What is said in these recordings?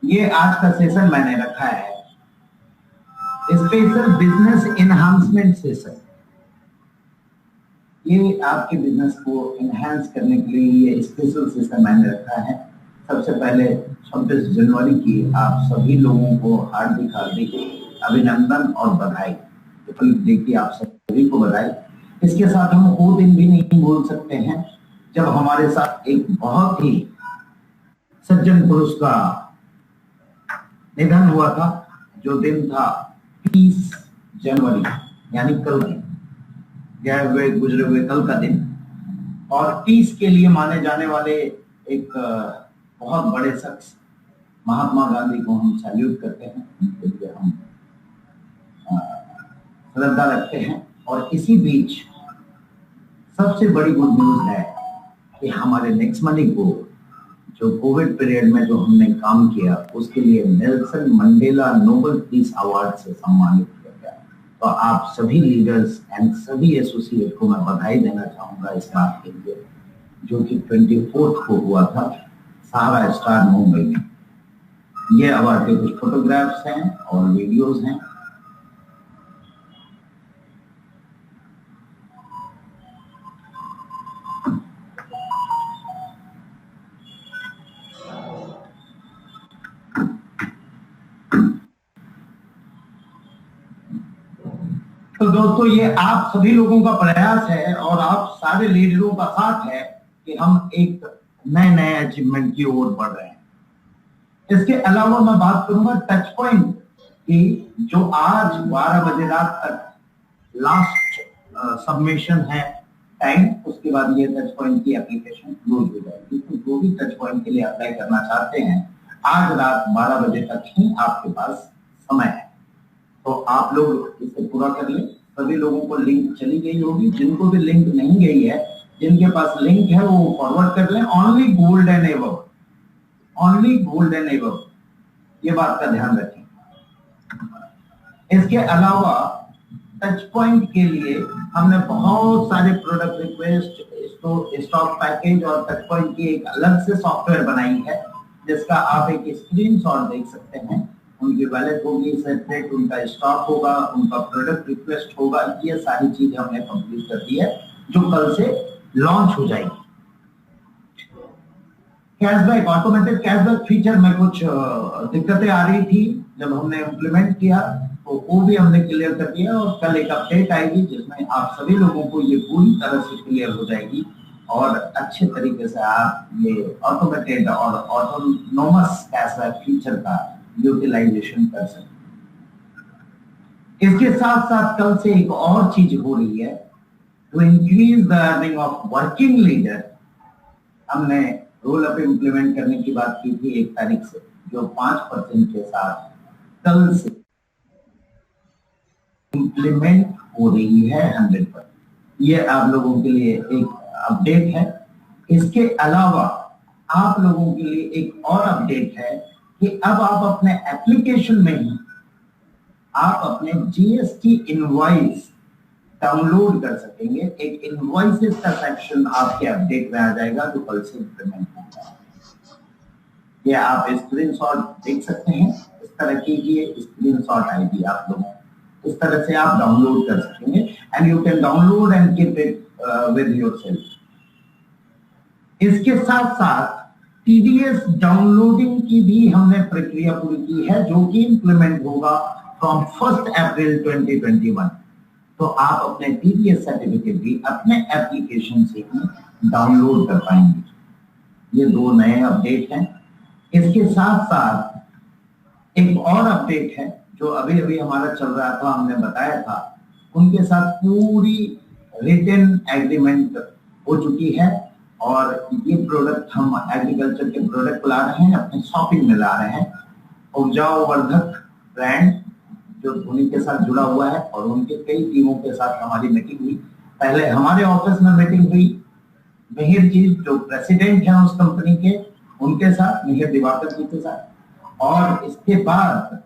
ये आज का सेशन मैंने रखा है स्पेशल बिजनेस एनहांसमेंट सेशन। ये आपके बिजनेस को एनहांस करने के लिए ये स्पेशल सेशन मैंने रखा है। सबसे पहले 26 जनवरी की आप सभी लोगों को हार्दिक हार्दिक अभिनंदन और बधाई। देखिए आप सभी को बधाई। इसके साथ हम वो दिन भी नहीं भूल सकते हैं जब हमारे साथ एक बहुत ही सज्जन पुरुष का निधन हुआ था। जो दिन था 30 जनवरी यानी कल दिन, गए हुए गुजरे हुए कल का दिन। और 30 के लिए माने जाने वाले एक बहुत बड़े शख्स महात्मा गांधी को हम सैल्यूट करते हैं, उनके लिए हम श्रद्धा रखते हैं। और इसी बीच सबसे बड़ी गुड न्यूज है कि हमारे नेक्स्ट मनी को जो कोविड पीरियड में जो हमने काम किया उसके लिए Nelson Mandela Nobel peace award से सम्मानित किया गया। तो आप सभी लीडर्स एंड सभी एसोसिएट को मैं बधाई देना चाहूंगा इस बात के लिए, जो कि 24 को हुआ था सहारा स्टार मुंबई में। ये अवार्ड के कुछ फोटोग्राफ्स हैं और वीडियोस हैं। तो दोस्तों ये आप सभी लोगों का प्रयास है और आप सारे लीडरों का साथ है कि हम एक नए नए अचीवमेंट की ओर बढ़ रहे हैं। इसके अलावा मैं बात करूंगा टच पॉइंट की, जो आज 12 बजे रात तक लास्ट सबमिशन है टाइम। उसके बाद ये टच पॉइंट की एप्लीकेशन क्लोज हो जाएगी। तो जो भी टच पॉइंट के लिए अप्लाई करना चाहते हैं आज रात 12 बजे तक ही आपके पास समय है। तो आप लोग इसे पूरा कर लें। सभी लोगों को लिंक चली गई होगी, जिनको भी लिंक नहीं गई है, जिनके पास लिंक है वो फॉरवर्ड कर लें। Only gold and above, only gold and above, ये बात का ध्यान रखें। इसके अलावा टच पॉइंट के लिए हमने बहुत सारे प्रोडक्ट रिक्वेस्ट, स्टॉक पैकेज और टच पॉइंट की एक अलग से सॉफ्टवेयर बनाई है, जिसका आप एक स्क्रीनशॉट देख सकते हैं। उनकी वैलेट होगी सेपरेट, उनका स्टॉक होगा, उनका प्रोडक्ट रिक्वेस्ट होगा। ये सारी चीज हमने कंप्लीट कर दी है, जो कल से लॉन्च हो जाएगी। कैशबैक, ऑटोमेटेड कैशबैक फीचर में कुछ दिक्कतें आ रही थी जब हमने इम्प्लीमेंट किया, तो वो भी हमने क्लियर कर दिया। और कल एक अपडेट आएगी जिसमें आप सभी लोगों को ये पूरी तरह से क्लियर हो जाएगी और अच्छे तरीके से आप ये ऑटोमेटेड और ऑटोनोमस कैशबैक फीचर का यूटिलाइजेशन कर सकते हैं। इसके साथ साथ कल से एक और चीज हो रही है, to increase the earning of working leader. हमने रोल अप इम्प्लीमेंट करने की बात की थी 1 तारीख से, जो 5% के साथ कल से इम्प्लीमेंट हो रही है 100%। ये आप लोगों के लिए एक अपडेट है। इसके अलावा आप लोगों के लिए एक और अपडेट है कि अब आप अपने एप्लीकेशन में ही आप अपने जीएसटी इनवॉइस डाउनलोड कर सकेंगे। एक इनवॉइसेस का सेक्शन आपके अपडेट में आ जाएगा, जो कल से इम्प्लीमेंट होगा। ये आप स्क्रीनशॉट देख सकते हैं। इस तरह की ये स्क्रीनशॉट आएगी आप लोगों को, इस तरह से आप डाउनलोड कर सकेंगे and you can download and keep it with yourself. इसके साथ साथ टीडीएस डाउनलोडिंग की भी हमने प्रक्रिया पूरी की है, जो कि इंप्लीमेंट होगा फ्रॉम 1 अप्रैल 2021। तो आप अपने टीडीएस सर्टिफिकेट भी अपने एप्लीकेशन से ही डाउनलोड कर पाएंगे। ये 2 नए अपडेट हैं। इसके साथ साथ एक और अपडेट है जो अभी अभी हमारा चल रहा था, हमने बताया था। उनके साथ पूरी रिटन एग्रीमेंट हो चुकी है और ये प्रोडक्ट हम एग्रीकल्चर के प्रोडक्ट ला रहे हैं, अपने शॉपिंग में ला रहे हैं। उपजाऊ वर्धक ब्रांड जो धोनी के साथ जुड़ा हुआ है और उनके कई टीमों के साथ हमारी मीटिंग हुई। पहले हमारे ऑफिस में मीटिंग हुई मिहिर जी जो प्रेसिडेंट हैं उस कंपनी के, उनके साथ, मिहिर दिवाकर जी के साथ। और इसके बाद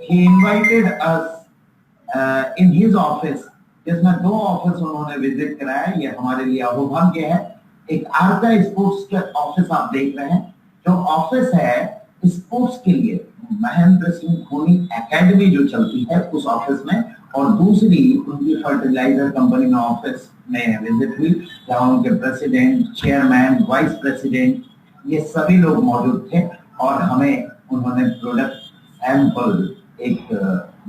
he invited us in his office, जिसमें 2 ऑफिस उन्होंने विजिट कराया। ये हमारे लिए अहोभाग्य है। एक आर्का स्पोर्ट्स के ऑफिस आप देख रहे हैं, जो ऑफिस है स्पोर्ट्स के लिए महेंद्र सिंह धोनी एकेडमी जो चलती है उस ऑफिस में, और दूसरी उनकी फर्टिलाइजर कंपनी में ऑफिस में विजिट हुई, जहां उनके प्रेसिडेंट, चेयरमैन, वाइस प्रेसिडेंट ये सभी लोग मौजूद थे, और हमें उन्होंने प्रोडक्ट सैंपल एक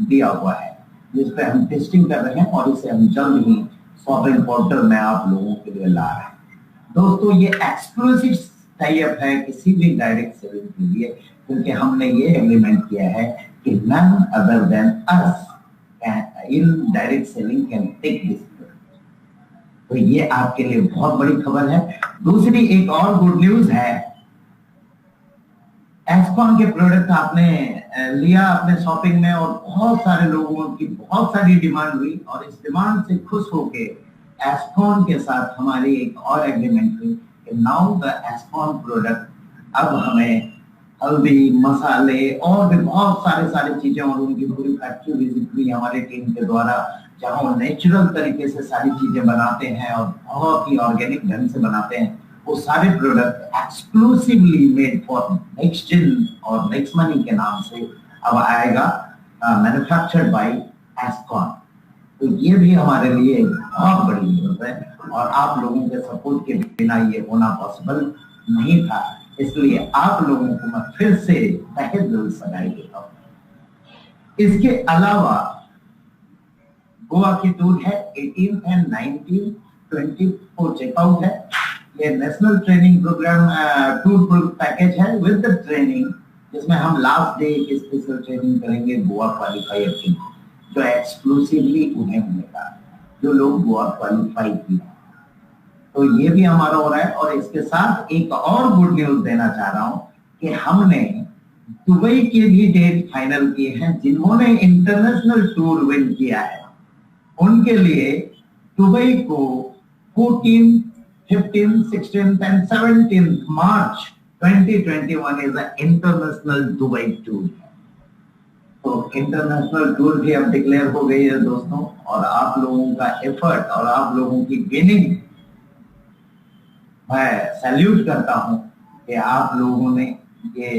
दिया हुआ है जिस पे हम टेस्टिंग कर रहे हैं, और इसे हम जल्द ही शॉपिंग पोर्टल में आप लोगों के लिए ला रहे हैं। दोस्तों ये एक्सक्लूसिव टाइप है किसी भी डायरेक्ट सेलिंग के लिए, क्योंकि हमने ये एग्रीमेंट किया है कि none other than us in direct selling can take this. तो ये आपके लिए बहुत बड़ी खबर है। दूसरी एक और गुड न्यूज है, एस्कॉन के प्रोडक्ट आपने लिया अपने शॉपिंग में, और बहुत सारे लोगों की बहुत सारी डिमांड हुई, और इस डिमांड से खुश होके एस्कॉन के साथ हमारी एक और एग्रीमेंट हुई कि नाउ द एस्कॉन प्रोडक्ट अब हमें हल्दी, मसाले और भी बहुत सारे चीजें, और उनकी पूरी फैक्ट्री विजिट हुई हमारे टीम के द्वारा, जहां वो नेचुरल तरीके से सारी चीजें बनाते हैं और बहुत ही ऑर्गेनिक ढंग से बनाते हैं। वो सारे product exclusively made for next gen और नेक्स्ट मनी के नाम से अब आएगा, मैन्युफैक्चर्ड बाय एस्कॉन। तो ये भी हमारे लिए बहुत बड़ी न्यूज है, और आप लोगों के सपोर्ट के बिना ये होना पॉसिबल नहीं था, इसलिए आप लोगों को मैं फिर से तहे दिल से बधाई देता हूं। इसके अलावा गोवा की टूर है 18 एंड 19, 20 को चेकआउट है। ये national training programme tour package है विद द ट्रेनिंग, जिसमें हम लास्ट डे एक स्पेशल ट्रेनिंग करेंगे गोवा क्वालिफायर की, जो एक्सक्लूसिवली उन्हें मिलेगा जो लोग गोवा क्वालिफाई किए। तो ये भी हमारा हो रहा है, और इसके साथ एक और गुड न्यूज देना चाह रहा हूं कि हमने दुबई के भी डेट फाइनल किए हैं। जिन्होंने इंटरनेशनल टूर विन किया है उनके लिए दुबई को 14, 15, 16 and 17 March 2021 is an international Dubai tour. तो इंटरनेशनल टूर भी अब डिक्लेयर हो गई है दोस्तों, और आप लोगों का एफर्ट और आप लोगों की विनिंग मैं सैल्यूट करता हूं कि आप लोगों ने ये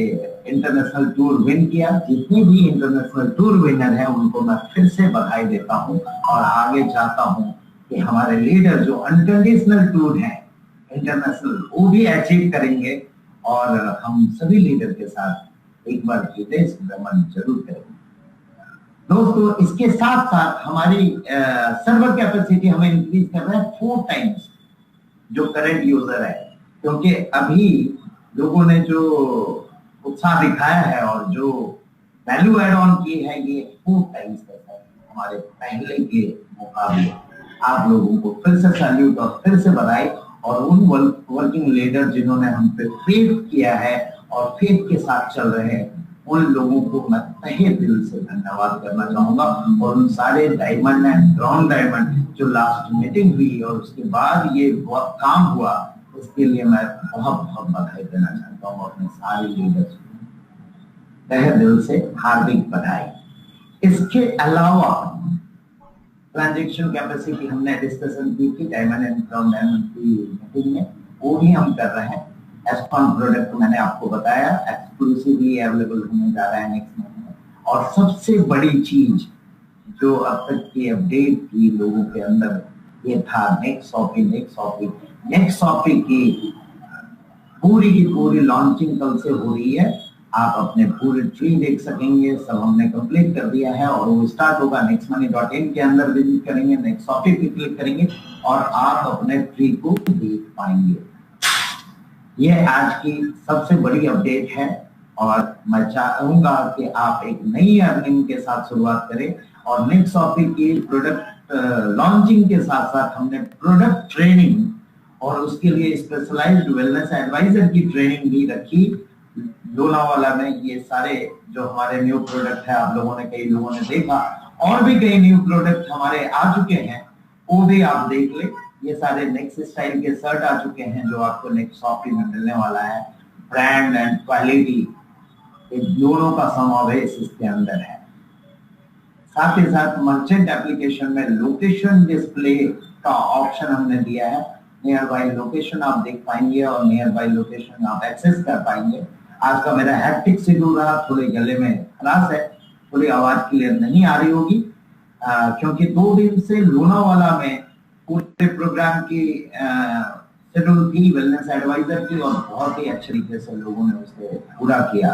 इंटरनेशनल टूर विन किया। जितने भी इंटरनेशनल टूर विनर हैं उनको मैं फिर से बधाई देता हूं, और आगे चाहता हूं कि हमारे लीडर जो अनकंडीशनल टूर हैं इंटरनेशनल वो भी अचीव करेंगे, और हम सभी लीडर के साथ एक बार विदेश भ्रमण जरूर करेंगे। दोस्तों इसके साथ साथ हमारी सर्वर कैपेसिटी हमें इंक्रीज कर रहा है 4 टाइम्स जो करंट यूजर है, क्योंकि अभी लोगों ने जो उत्साह दिखाया है और जो वैल्यू एड ऑन की है ये 4 टाइम्स है हमारे पहले के मुकाबले। आप लोगों को फिर से सैल्यूट और फिर से बधाई, और उन वर्किंग लीडर जिन्होंने हम पे फेथ किया है और फेथ के साथ चल रहे हैं उन लोगों को मैं तहे दिल से धन्यवाद करना चाहूंगा। और उन सारे डायमंड एंड ब्राउन डायमंड जो लास्ट मीटिंग हुई और उसके बाद ये बहुत काम हुआ, उसके लिए मैं बहुत बहुत बधाई देना चाहता हूँ अपने सारे लीडर्स को, तहे दिल से हार्दिक बधाई। इसके अलावा ट्रांजैक्शन कैपेसिटी हमने डिस्कशन की थी डायमंड एंड ब्राउन डायमंड की मीटिंग में, वो भी हम कर रहे हैं। एस्कॉन प्रोडक्ट मैंने आपको बताया एक्सक्लूसिवली अवेलेबल होने जा रहा है नेक्स्ट मंथ में। और सबसे बड़ी चीज जो अब तक की अपडेट थी लोगों के अंदर ये था नेक्स्ट शॉपिंग की पूरी की पूरी लॉन्चिंग कल से हो रही है। आप अपने पूरे ट्री देख सकेंगे, सब हमने कंप्लीट कर दिया है और वो स्टार्ट होगा nextmoney.in के अंदर विजिट करेंगे, नेक्स्ट शॉपिंग पे क्लिक करेंगे और आप अपने ट्री को देख पाएंगे। ये आज की सबसे बड़ी अपडेट है और मैं चाहूंगा कि आप एक नई अर्निंग के साथ शुरुआत करें। और नेक्स्ट शॉपिंग की प्रोडक्ट लॉन्चिंग के साथ साथ हमने प्रोडक्ट ट्रेनिंग और उसके लिए स्पेशलाइज्ड वेलनेस एडवाइजर की ट्रेनिंग भी रखी लोनावाला में। ये सारे जो हमारे न्यू प्रोडक्ट है, आप लोगों ने कई लोगों ने देखा, और भी कई न्यू प्रोडक्ट हमारे आ चुके हैं, वो भी आप देख ले। ये सारे नेक्स्ट स्टाइल के शर्ट आ चुके हैं जो आपको नेक्स्ट शॉपिंग में मिलने वाला है। ब्रांड एंड क्वालिटी दोनों का समावेश इसके अंदर है। साथ ही साथ मर्चेंट एप्लीकेशन में लोकेशन डिस्प्ले का ऑप्शन हमने दिया है। नियर बाई लोकेशन आप देख पाएंगे और नियर बाई लोकेशन आप एक्सेस कर पाएंगे। आज का मेरा हैक्टिक शेड्यूल रहा, थोड़े गले में खराश है, थोड़ी आवाज क्लियर नहीं आ रही होगी, क्योंकि 2 दिन से लोनावाला में पूरे प्रोग्राम की शेड्यूल थी वेलनेस एडवाइजर की, और बहुत ही अच्छे तरीके से लोगों ने उसे पूरा किया।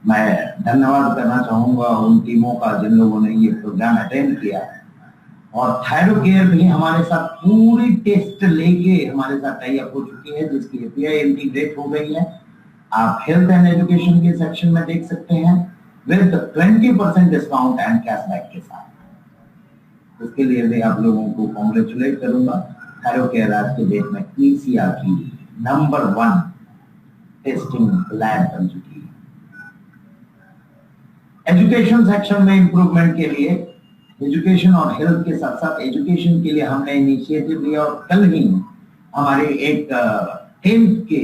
मैं धन्यवाद करना चाहूंगा उन टीमों का जिन लोगों ने ये प्रोग्राम अटेंड किया। और थायरोकेयर भी हमारे साथ पूरी टेस्ट लेके हमारे साथ टाई अप हो चुकी है, जिसकी एपीआई इंटीग्रेट हो गई है। आप हेल्थ एंड एजुकेशन के सेक्शन में देख सकते हैं विद 20% डिस्काउंट एंड कैशबैक के साथ। इसके लिए भी आप लोगों को कॉन्ग्रेचुलेट करूंगा। थायरोकेयर आज के डेट में ईसीआर की नंबर 1 टेस्टिंग लैब बन चुकी है। एजुकेशन सेक्शन में इंप्रूवमेंट के लिए, एजुकेशन और हेल्थ के साथ साथ एजुकेशन के लिए हमने इनिशिएटिव लिया, और कल ही हमारे एक 10th के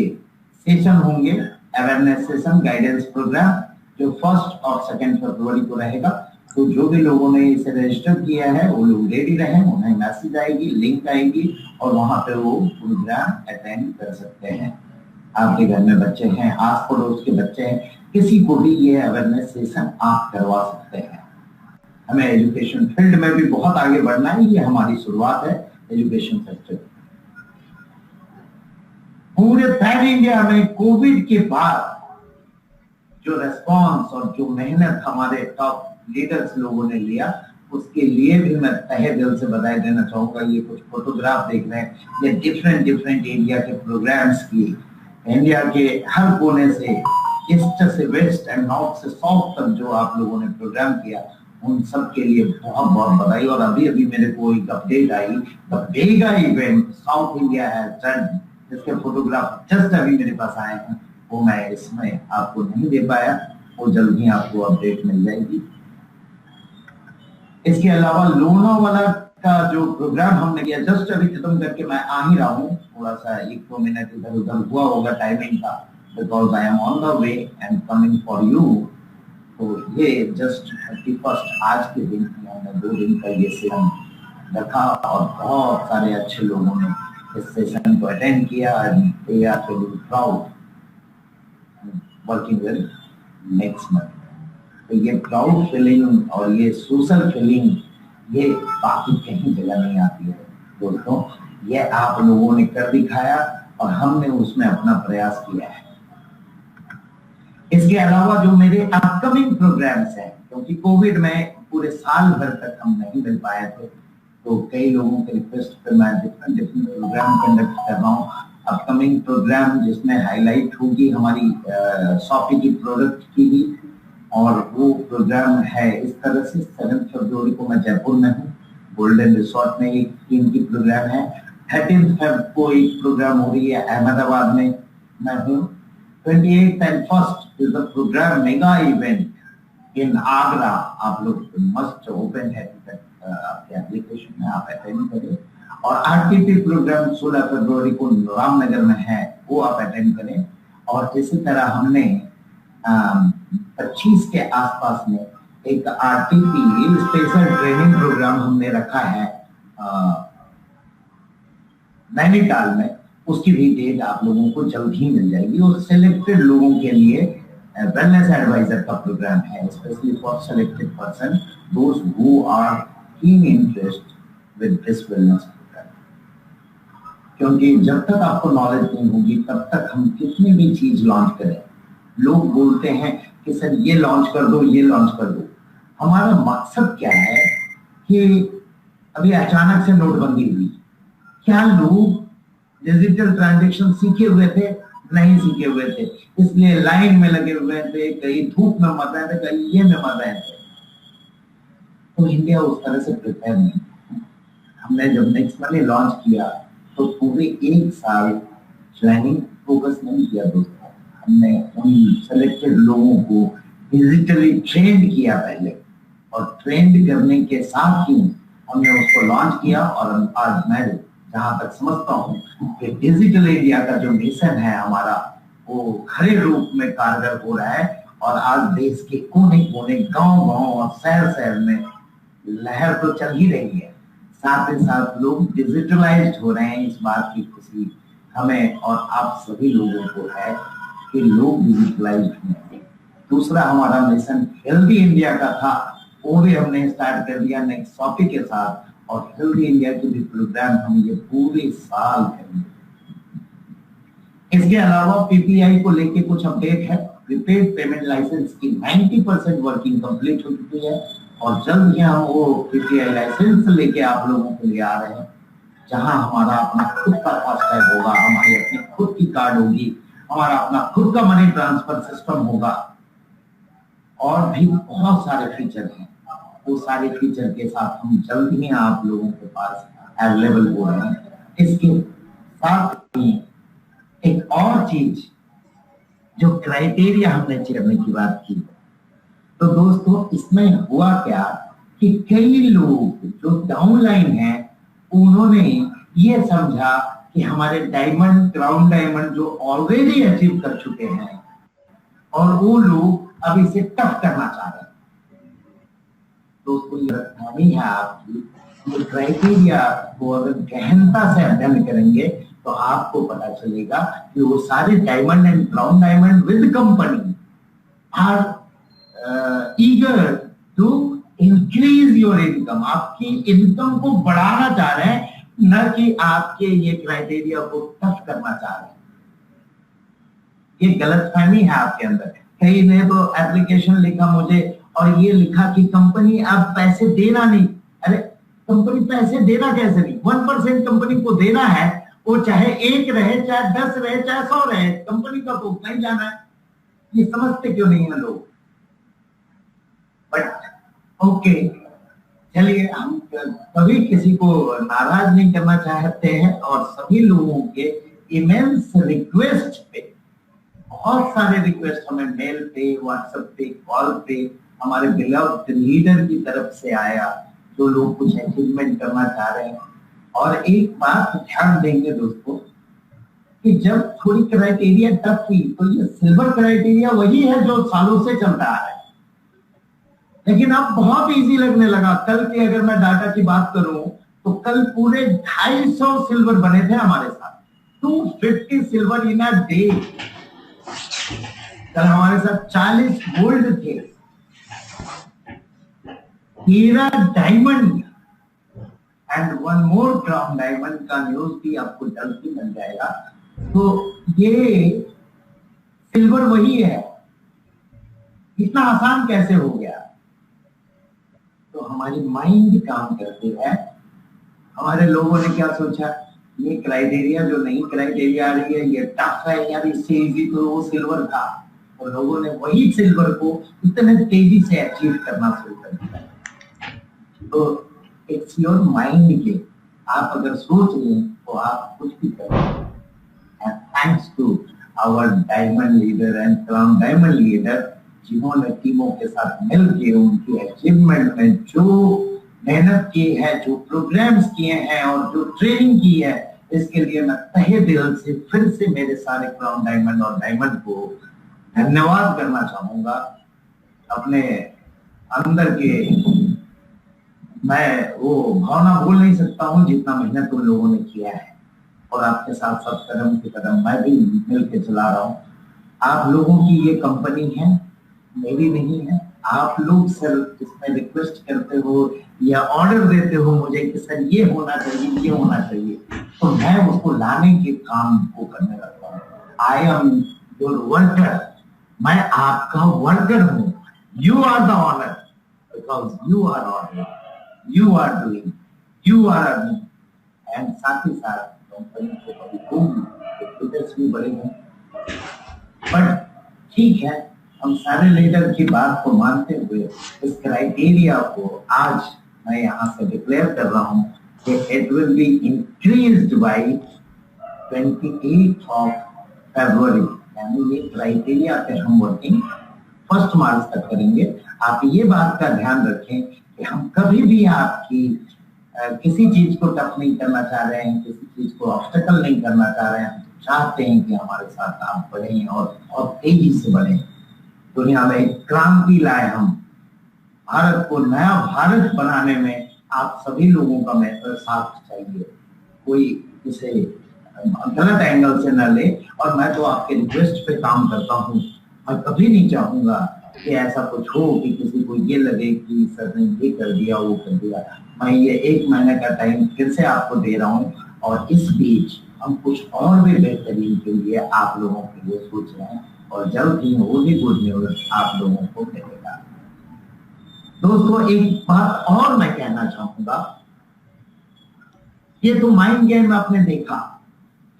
सेशन होंगे, अवेयरनेस सेशन गाइडेंस प्रोग्राम, जो 1 और 2 फरवरी को रहेगा। तो जो भी लोगों ने इसे रजिस्टर किया है वो लोग रेडी रहें, उन्हें मैसेज आएगी, लिंक आएगी, और वहां पे वो प्रोग्राम अटेंड कर सकते हैं। आपके घर में बच्चे हैं, आस पड़ोस के बच्चे हैं, किसी को भी ये अवेयरनेस सेशन आप करवा सकते हैं। हमें एजुकेशन फील्ड में भी बहुत आगे बढ़ना है, ये हमारी शुरुआत है एजुकेशन सेक्टर। पूरे पैन इंडिया में कोविड के बाद जो रेस्पॉन्स और जो मेहनत हमारे टॉप लीडर्स लोगों ने लिया, उसके लिए भी मैं तहे दिल से बधाई देना चाहूंगा। ये कुछ फोटोग्राफ देख रहे हैं, ये डिफरेंट एरिया के प्रोग्राम्स की, इंडिया के हर कोने से, ईस्ट से वेस्ट एंड नॉर्थ से साउथ तक जो आप लोगों ने प्रोग्राम किया, उन सब के लिए बहुत बहुत बधाई। और अभी मेरे को एक अपडेट आई, the mega event South India has done, जिसके फोटोग्राफ जस्ट अभी मेरे पास आए हैं, वो मैं इसमें आपको नहीं दे पाया, वो जल्द ही आपको अपडेट मिल जाएगी। इसके अलावा लोनावाला का जो प्रोग्राम हमने किया, जस्ट अभी खत्म करके मैं आ ही रहा हूँ, थोड़ा सा 1-2 मिनट इधर उधर हुआ होगा टाइमिंग का, because I am on the way and coming for you. तो ये जस्ट 31 आज के दिन की हमने 2 दिन का ये सेशन रखा, और बहुत सारे अच्छे लोगों ने इस सेशन को अटेंड किया। They are feeling proud working with next month. तो ये प्राउड फीलिंग और ये सोशल फीलिंग ये बाकी कहीं जगह नहीं आती है दोस्तों, ये आप लोगों ने कर दिखाया और हमने उसमें अपना प्रयास किया है। इसके अलावा जो मेरे अपकमिंग प्रोग्राम्स हैं, क्योंकि कोविड में पूरे साल भर तक हम नहीं मिल पाए थे, तो कई लोगों के रिक्वेस्ट पर मैं डिफरेंट प्रोग्राम कंडक्ट कर रहा हूँ। अपकमिंग प्रोग्राम जिसमें हाईलाइट होगी हमारी शॉपी की प्रोडक्ट की भी, और वो प्रोग्राम है इस तरह से 7 फरवरी को मैं जयपुर में हूँ, गोल्डन रिसोर्ट में एक टीम की प्रोग्राम है। 13 फरवरी को एक प्रोग्राम हो रही है अहमदाबाद में मैं हूँ। 28th and 1st is the program mega event in Agra। आप लोग मस्ट ओपन है आपके एप्लीकेशन में, आप अटेंड करें। और आरटीपी प्रोग्राम 16 फरवरी को रामनगर में है, वो आप अटेंड करें। और इसी तरह हमने 25 के आसपास में एक आरटीपी स्पेशल ट्रेनिंग प्रोग्राम हमने रखा है नैनीताल में, उसकी भी डेट आप लोगों को जल्द ही मिल जाएगी। और सिलेक्टेड लोगों के लिए वेलनेस एडवाइजर का प्रोग्राम है, specially for selected person those who are keen interest with this wellness programme. क्योंकि जब तक आपको नॉलेज नहीं होगी तब तक हम कितनी भी चीज लॉन्च करें, लोग बोलते हैं कि सर ये लॉन्च कर दो, ये लॉन्च कर दो। हमारा मकसद क्या है कि अभी अचानक से नोटबंदी हुई, क्या लोग डिजिटल ट्रांजैक्शन सीखे हुए थे? नहीं सीखे हुए थे, इसलिए लाइन में लगे हुए थे, कहीं धूप में मर रहे थे, कहीं ये में मर रहे थे। तो इंडिया उस तरह से प्रिपेयर नहीं। हमने जब नेक्स्ट मनी लॉन्च किया तो पूरे 1 साल ट्रेनिंग फोकस नहीं किया दोस्तों, हमने उन सेलेक्टेड लोगों को डिजिटली ट्रेंड किया पहले, और ट्रेंड करने के साथ ही हमने उसको लॉन्च किया। और आज मैं जहां तक समझता हूं कि डिजिटल इंडिया का जो मिशन है हमारा, वो खरे रूप में कारगर हो रहा है। और आज देश के कोने कोने, गांव-गांव और शहर-शहर में लहर तो चल ही रही है, साथ ही साथ लोग डिजिटलाइज्ड हो रहे हैं। इस बात की खुशी हमें और आप सभी लोगों को है कि लोग डिजिटलाइज हों। दूसरा हमारा मिशन हेल्दी इंडिया का था, वो भी हमने स्टार्ट कर दिया नेक्स्ट टॉपिक के साथ, और हेल्दी इंडिया के भी प्रोग्राम हम ये पूरे साल करेंगे। इसके अलावा पीपीआई को लेके कुछ अपडेट है। प्रीपेड पेमेंट लाइसेंस की 90% वर्किंग कंप्लीट हो चुकी है, और जल्द ही हम वो पीपीआई लाइसेंस लेके आप लोगों के लिए आ रहे हैं, जहां हमारा अपना खुद का फास्टैग होगा, हमारी अपनी खुद की कार्ड होगी, हमारा अपना खुद का मनी ट्रांसफर सिस्टम होगा, और भी बहुत सारे फीचर हैं। वो सारे फीचर के साथ हम जल्द ही आप लोगों के पास अवेलेबल हो रहे हैं। इसके साथ ही एक और चीज, जो क्राइटेरिया हमने चेयरमैन की बात की, तो दोस्तों इसमें हुआ क्या कि कई लोग जो डाउनलाइन हैं उन्होंने ये समझा कि हमारे डायमंड, क्राउन डायमंड जो ऑलरेडी अचीव कर चुके हैं, और वो लोग अब इसे टफ करना चाह रहे हैं। दोस्तों ये रखनी है आपकी, ये क्राइटेरिया को अगर गहनता से अध्ययन करेंगे तो आपको पता चलेगा कि वो सारे diamond and crown diamond with company are eager to increase your income, आपकी इनकम को बढ़ाना चाह रहे हैं, न कि आपके ये क्राइटेरिया को टफ करना चाह रहे हैं। ये गलतफहमी है आपके अंदर। कई ने तो एप्लीकेशन लिखा मुझे और ये लिखा कि कंपनी अब पैसे देना नहीं। अरे कंपनी पैसे देना कैसे नहीं? 1% कंपनी को देना है, वो चाहे 1 रहे, चाहे 10 रहे, चाहे 100 रहे, कंपनी का तो उतना ही जाना है। ये समझते क्यों नहीं है लोग? बट ओके, चलिए, हम कभी किसी को नाराज नहीं करना चाहते हैं, और सभी लोगों के इमेंस रिक्वेस्ट पे, बहुत सारे रिक्वेस्ट हमें मेल पे, व्हाट्सएप पे, कॉल पे हमारे बिलव्ड लीडर की तरफ से आया, जो लोग कुछ अचीवमेंट करना चाह रहे हैं। और एक बात ध्यान देंगे दोस्तों कि जब थोड़ी क्राइटेरिया टफ हुई तो ये सिल्वर क्राइटेरिया वही है जो सालों से चलता आ रहा है, लेकिन अब बहुत इजी लगने लगा। कल की अगर मैं डाटा की बात करूं तो कल पूरे 250 सिल्वर बने थे हमारे साथ, 250 सिल्वर इन अ डे। कल हमारे साथ 40 गोल्ड थे, 13 diamond and 1 more crown diamond का न्यूज भी आपको जल्द ही मिल जाएगा। तो ये सिल्वर वही है। इतना आसान कैसे हो गया? तो हमारी माइंड काम करती है। हमारे लोगों ने क्या सोचा, ये क्राइटेरिया जो नई क्राइटेरिया आ रही है ये टफ है यार, इससे इजी तो वो सिल्वर था, और लोगों ने वही सिल्वर को इतने तेजी से अचीव करना शुरू कर दिया। तो इट्स योर माइंड के, आप अगर सोच लें तो आप कुछ भी कर सकते हैं। And thanks to our diamond leader and crown diamond leader, जिन्होंने टीमों के साथ मिलकर उनकी अचीवमेंट में जो मेहनत की है, जो प्रोग्राम्स किए हैं और जो ट्रेनिंग की है, इसके लिए मैं तहे दिल से फिर से मेरे सारे क्राउन डायमंड और डायमंड को धन्यवाद करना चाहूंगा। अपने अंदर के मैं वो भावना भूल नहीं सकता हूँ जितना मेहनत उन लोगों ने किया है, और आपके साथ साथ कदम से कदम मैं भी मिलकर चला रहा हूँ। आप लोगों की ये कंपनी है, मेरी नहीं है। आप लोग सर इसमें रिक्वेस्ट करते हो या ऑर्डर देते हो मुझे कि सर ये होना चाहिए, ये होना चाहिए, तो मैं उसको लाने के काम को करने लगता हूँ। आई एम योर वर्कर, मैं आपका वर्कर हूँ। You are the honour because you are honour, you are doing, you are earning, and साथ ही साथ कंपनी को कभी होगी तो फिगर्स भी बढ़ेंगे। बट ठीक है, हम सारे लीडर की बात को मानते हुए इस क्राइटेरिया को आज मैं यहाँ से डिक्लेयर कर रहा हूँ कि it will be increased by 28 फरवरी, यानी ये क्राइटेरिया पे हम वर्किंग 1 मार्च तक करेंगे। आप ये बात का ध्यान रखें कि हम कभी भी आपकी किसी चीज को टफ नहीं करना चाह रहे हैं, किसी चीज को ऑब्स्टेकल नहीं करना चाह रहे हैं। हम चाहते हैं कि हमारे साथ आप बढ़ें और तेजी से बढ़ें, दुनिया में एक क्रांति लाए। हम भारत को नया भारत बनाने में आप सभी लोगों का साथ चाहिए। कोई इसे गलत एंगल से न ले। और मैं तो आपके रिक्वेस्ट पे काम करता हूँ। मैं कभी नहीं चाहूंगा कि ऐसा कुछ हो कि किसी को ये लगे कि सर ने ये कर दिया वो कर दिया। मैं ये 1 महीने का टाइम फिर से आपको दे रहा हूँ, और इस बीच हम कुछ और भी बेहतरीन के लिए आप लोगों के लिए सोच रहे हैं, और जल्द ही वो भी गुड न्यूज आप लोगों को मिलेगा। दोस्तों एक बात और मैं कहना चाहूंगा, ये तो माइंड गेम आपने देखा,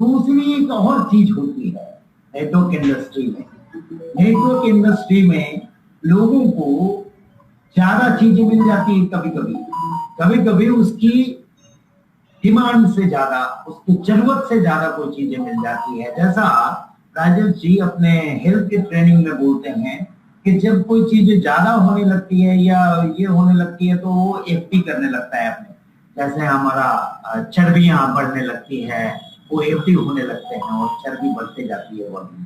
दूसरी एक और चीज होती है नेटवर्क इंडस्ट्री में। नेटवर्क इंडस्ट्री में लोगों को ज्यादा चीजें मिल जाती है, कभी कभी उसकी डिमांड से ज्यादा, उसकी जरूरत से ज्यादा कोई चीजें मिल जाती है। जैसा राजेश जी अपने हेल्थ के ट्रेनिंग में बोलते हैं कि जब कोई चीज ज्यादा होने लगती है या ये होने लगती है तो वो एफटी करने लगता है अपने। जैसे हमारा चर्बियां बढ़ने लगती है, वो एफटी होने लगते हैं और चर्बी बढ़ते जाती है बॉडी।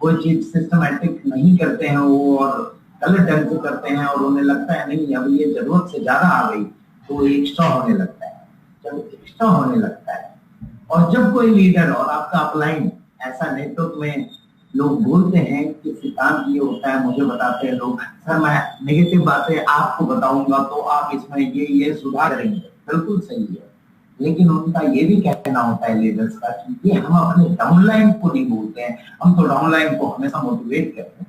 कोई चीज सिस्टमैटिक नहीं करते हैं वो और गलत ढंग से करते हैं और उन्हें लगता है नहीं अब ये जरूरत से ज्यादा आ गई तो एक्स्ट्रा होने लगता है। जब एक्स्ट्रा होने लगता है और जब कोई लीडर और आपका अपलाइन ऐसा नेटवर्क में लोग बोलते हैं कि सिद्धांत ये होता है, मुझे बताते हैं लोग, सर मैं नेगेटिव बातें आपको बताऊंगा तो आप इसमें ये सुधार करेंगे, बिल्कुल सही है। लेकिन उनका ये भी कहना होता है लीडर्स का कि ये हम अपने डाउनलाइन को नहीं बोलते हैं, हम तो डाउनलाइन को हमेशा मोटिवेट करते हैं।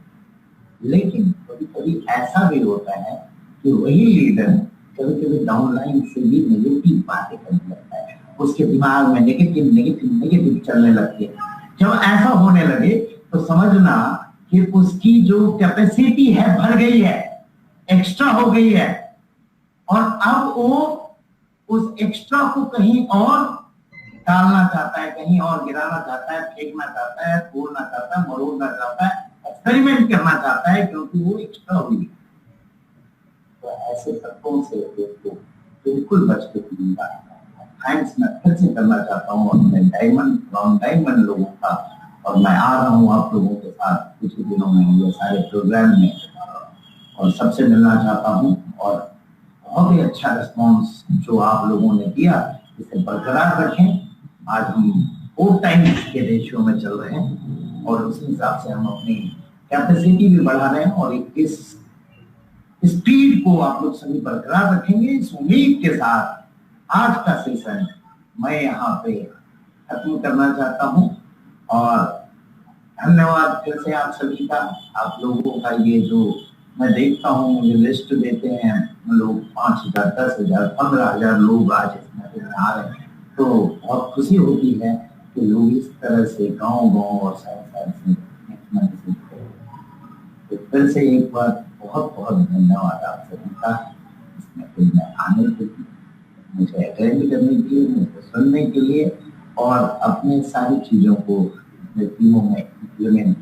लेकिन कभी कभी ऐसा भी होता है कि वही लीडर कभी कभी डाउनलाइन से भी नेगेटिव बातें करने लगता है, उसके दिमाग में नेगेटिव चलने लगती है। जब ऐसा होने लगे तो समझना कि उसकी जो कैपेसिटी है भर गई है, एक्स्ट्रा हो गई है, और अब वो उस एक्स्ट्रा को कहीं और डालना चाहता है, कहीं और गिराना चाहता है, फेंकना चाहता है, तोड़ना चाहता है, मरोड़ना चाहता है, एक्सपेरिमेंट करना चाहता है, क्योंकि वो एक्स्ट्रा हुई। तो ऐसे तत्वों से दोस्तों बिल्कुल बच के चलिएगा। थैंक्स मैं फिर से करना चाहता हूँ अपने डायमंड लोगों का, और मैं आ रहा हूँ आप लोगों के साथ कुछ ही दिनों में ये सारे प्रोग्राम में, और सबसे मिलना चाहता हूँ। और बहुत ही अच्छा रिस्पॉन्स जो आप लोगों ने दिया, इसे बरकरार रखें। आज हम 4 टाइम्स के रेशियो में चल रहे हैं और उसी हिसाब से हम अपनी कैपेसिटी भी बढ़ा रहे हैं, और इस स्पीड को आप लोग सभी बरकरार रखेंगे। इस उम्मीद के साथ आज का सेशन मैं यहाँ पे खत्म करना चाहता हूँ, और धन्यवाद फिर से आप सभी का। आप लोगों का ये जो मैं देखता हूँ, मुझे लिस्ट देते हैं लोग 5,000, 10,000, 15,000 लोग आज इस में आ रहे हैं, तो बहुत खुशी होती है कि लोग इस तरह से गांव और शहर से तो फिर से एक बार बहुत बहुत धन्यवाद आप सभी का इसमें आने के लिए, मुझे अटेंड करने के लिए, मुझे सुनने के लिए, और अपने सारी चीजों को टीमों में इम्प्लीमेंट